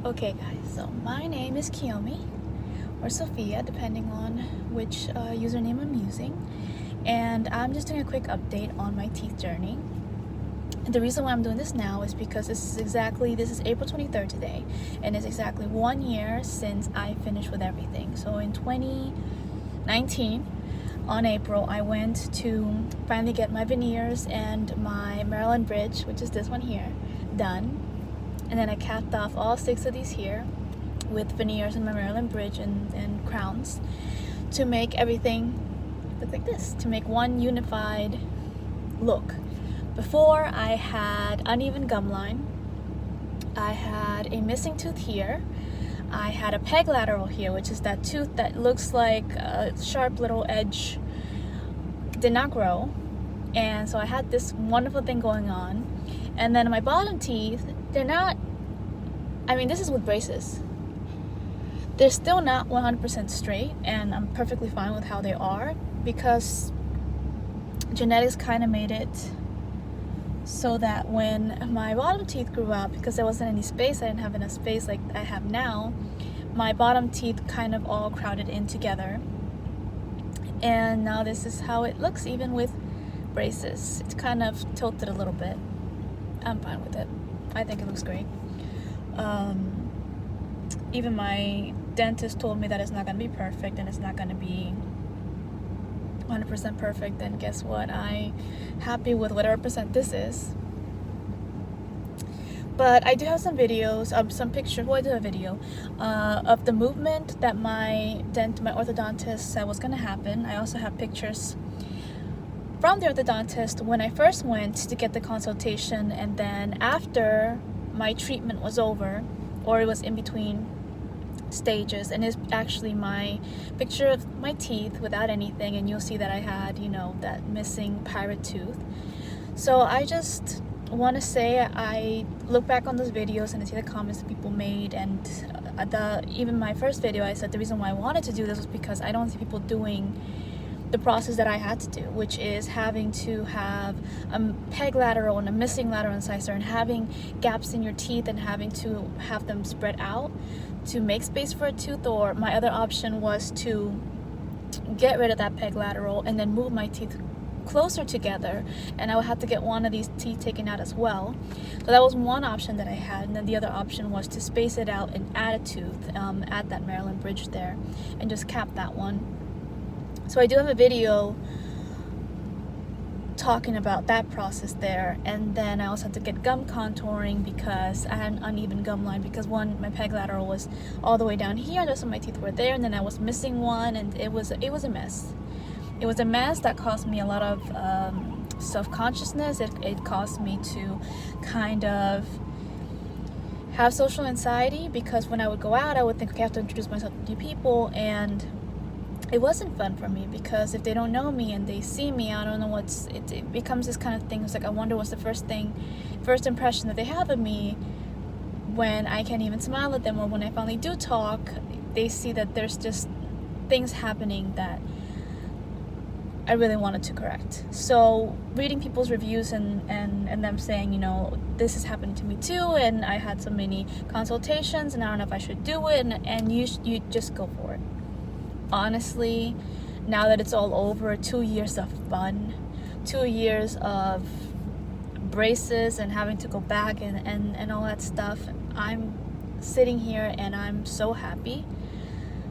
Okay guys, so my name is Kiyomi, or Sophia, depending on which username I'm using. And I'm just doing a quick update on my teeth journey. And the reason why I'm doing this now is because this is April 23rd today, and it's exactly 1 year since I finished with everything. So in 2019, on April, I went to finally get my veneers and my Maryland bridge, which is this one here, done. And then I capped off all 6 of these here with veneers and my Maryland bridge and crowns to make everything look like this, to make one unified look. Before, I had uneven gum line, I had a missing tooth here, I had a peg lateral here, which is that tooth that looks like a sharp little edge, did not grow, and so I had this wonderful thing going on. And then my bottom teeth, they're not, this is with braces. They're still not 100% straight, and I'm perfectly fine with how they are because genetics kind of made it so that when my bottom teeth grew out, because there wasn't any space, I didn't have enough space like I have now, my bottom teeth kind of all crowded in together. And now this is how it looks even with braces. It's kind of tilted a little bit. I'm fine with it. I think it looks great. Even my dentist told me that it's not going to be perfect and it's not going to be 100% perfect. And guess what? I'm happy with whatever percent this is. But I do have some videos, some pictures. Well, I do have a video of the movement that my orthodontist said was going to happen. I also have pictures from the orthodontist when I first went to get the consultation, and then after my treatment was over, or it was in between stages, and it's actually my picture of my teeth without anything, and you'll see that I had, that missing pirate tooth. So I just want to say I look back on those videos and I see the comments that people made, and even my first video I said the reason why I wanted to do this was because I don't see people doing the process that I had to do, which is having to have a peg lateral and a missing lateral incisor and having gaps in your teeth and having to have them spread out to make space for a tooth. Or my other option was to get rid of that peg lateral and then move my teeth closer together, and I would have to get one of these teeth taken out as well. So that was one option that I had, and then the other option was to space it out and add a tooth at that Maryland bridge there and just cap that one. So I do have a video talking about that process there. And then I also had to get gum contouring because I had an uneven gum line, because one, my peg lateral was all the way down here and the rest of my teeth were there, and then I was missing one, and it was a mess. It was a mess that caused me a lot of self-consciousness. It caused me to kind of have social anxiety, because when I would go out I would think, okay, I have to introduce myself to new people, and it wasn't fun for me because if they don't know me and they see me, I don't know it becomes this kind of thing. It's like I wonder what's the first impression that they have of me when I can't even smile at them, or when I finally do talk, they see that there's just things happening that I really wanted to correct. So reading people's reviews and them saying, this is happening to me too, and I had so many consultations and I don't know if I should do it, and you just go for it. Honestly, now that it's all over, 2 years of fun, 2 years of braces and having to go back and all that stuff, I'm sitting here and I'm so happy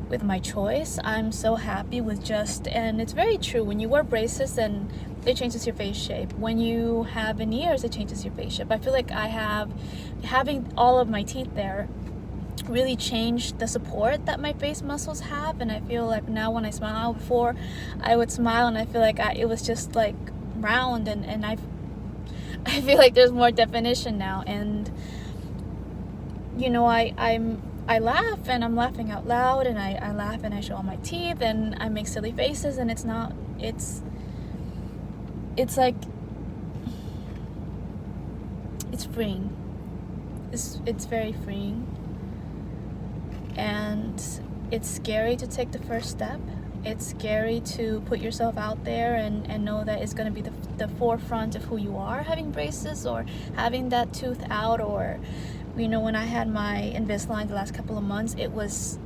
with my choice. I'm so happy with and it's very true, when you wear braces and it changes your face shape. When you have veneers, it changes your face shape. I feel like having all of my teeth there really changed the support that my face muscles have, and I feel like now when I smile, before I would smile and I feel like it was just like round, and I feel like there's more definition now, and I laugh and I'm laughing out loud, and I laugh and I show all my teeth and I make silly faces, and it's like it's freeing. It's very freeing. And it's scary to take the first step. It's scary to put yourself out there and know that it's going to be the forefront of who you are, having braces or having that tooth out, or You know, when I had my Invisalign the last couple of months, it was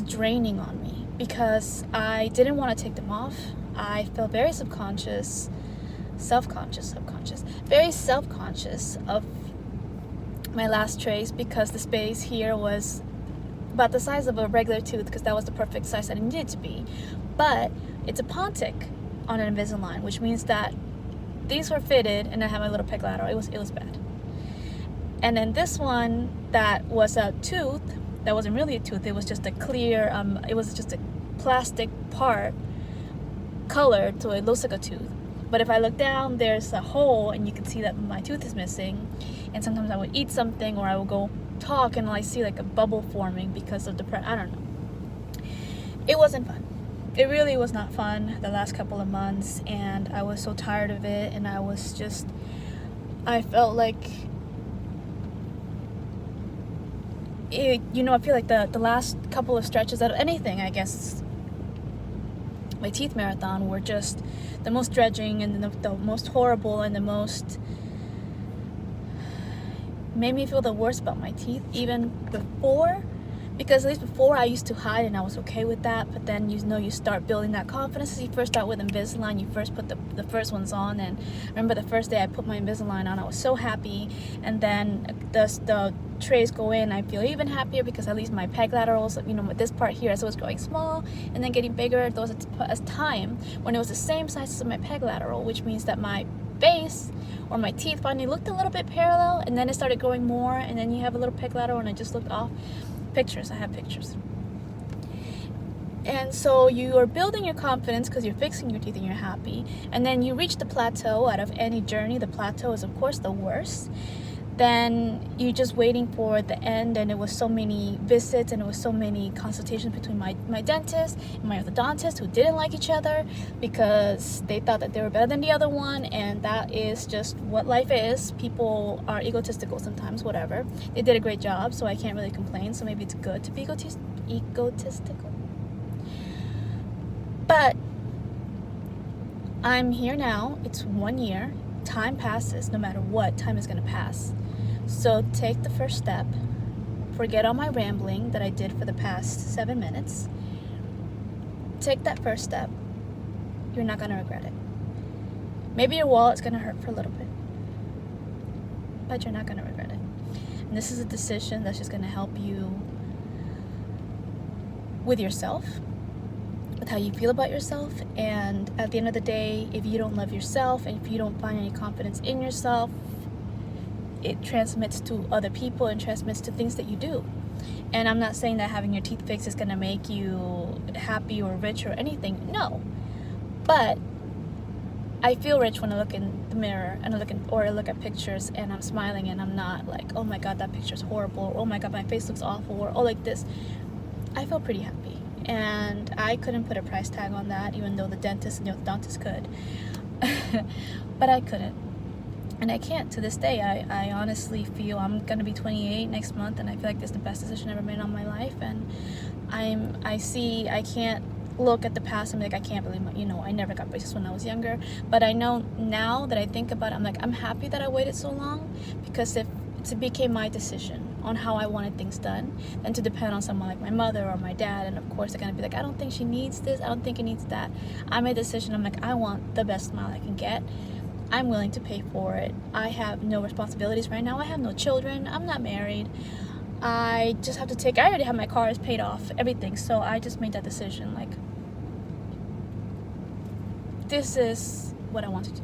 draining on me because I didn't want to take them off. I felt very very self-conscious of my last trays because the space here was about the size of a regular tooth, because that was the perfect size that it needed to be. But it's a Pontic on an Invisalign, which means that these were fitted and I had my little peg lateral. It was bad. And then this one that was a tooth, that wasn't really a tooth, it was just a clear, it was just a plastic part colored so it looks like a tooth. But if I look down, there's a hole and you can see that my tooth is missing. And sometimes I would eat something or I would go talk and I see like a bubble forming because of I don't know. It wasn't fun. It really was not fun the last couple of months, and I was so tired of it, and I felt like it, I feel like the last couple of stretches out of anything, I guess, my teeth marathon were just the most dredging and the most horrible and the most made me feel the worst about my teeth even before, because at least before I used to hide and I was okay with that, but then you start building that confidence. As you first start with Invisalign, you first put the first ones on, and I remember the first day I put my Invisalign on, I was so happy, and then the trays go in, I feel even happier because at least my peg laterals, with this part here, as it was growing small and then getting bigger, there was a time when it was the same size as my peg lateral, which means that my base or my teeth finally looked a little bit parallel, and then it started growing more, and then you have a little peg lateral and it just looked off. I have pictures. And so you are building your confidence because you're fixing your teeth and you're happy, and then you reach the plateau. Out of any journey, the plateau is of course the worst. Then you're just waiting for the end, and it was so many visits and it was so many consultations between my dentist and my orthodontist who didn't like each other because they thought that they were better than the other one, and that is just what life is. People are egotistical sometimes, whatever. They did a great job, so I can't really complain, so maybe it's good to be egotistical. But I'm here now. It's 1 year. Time passes. No matter what, time is going to pass. So take the first step. Forget all my rambling that I did for the past 7 minutes. Take that first step. You're not going to regret it. Maybe your wallet's going to hurt for a little bit, but you're not going to regret it. And this is a decision that's just going to help you with yourself, with how you feel about yourself. And at the end of the day, if you don't love yourself and if you don't find any confidence in yourself, it transmits to other people and transmits to things that you do. And I'm not saying that having your teeth fixed is going to make you happy or rich or anything. No. But I feel rich when I look in the mirror and I look at pictures and I'm smiling and I'm not like, oh my god, that picture's horrible, or oh my god, my face looks awful, or oh, like this. I feel pretty happy. And I couldn't put a price tag on that, even though the dentist and the orthodontist could. But I couldn't. And I can't to this day. I honestly feel I'm going to be 28 next month, and I feel like this is the best decision I've ever made in my life. And I can't look at the past and be like, I can't believe I never got braces when I was younger. But I know now that I think about it, I'm like, I'm happy that I waited so long, because if it became my decision on how I wanted things done, than to depend on someone like my mother or my dad, and of course they're gonna be like, I don't think she needs this, I don't think it needs that. I made a decision. I'm like, I want the best smile I can get. I'm willing to pay for it. I have no responsibilities right now. I have no children. I'm not married. I just have to I already have my car is paid off, everything. So I just made that decision, like, this is what I want to do.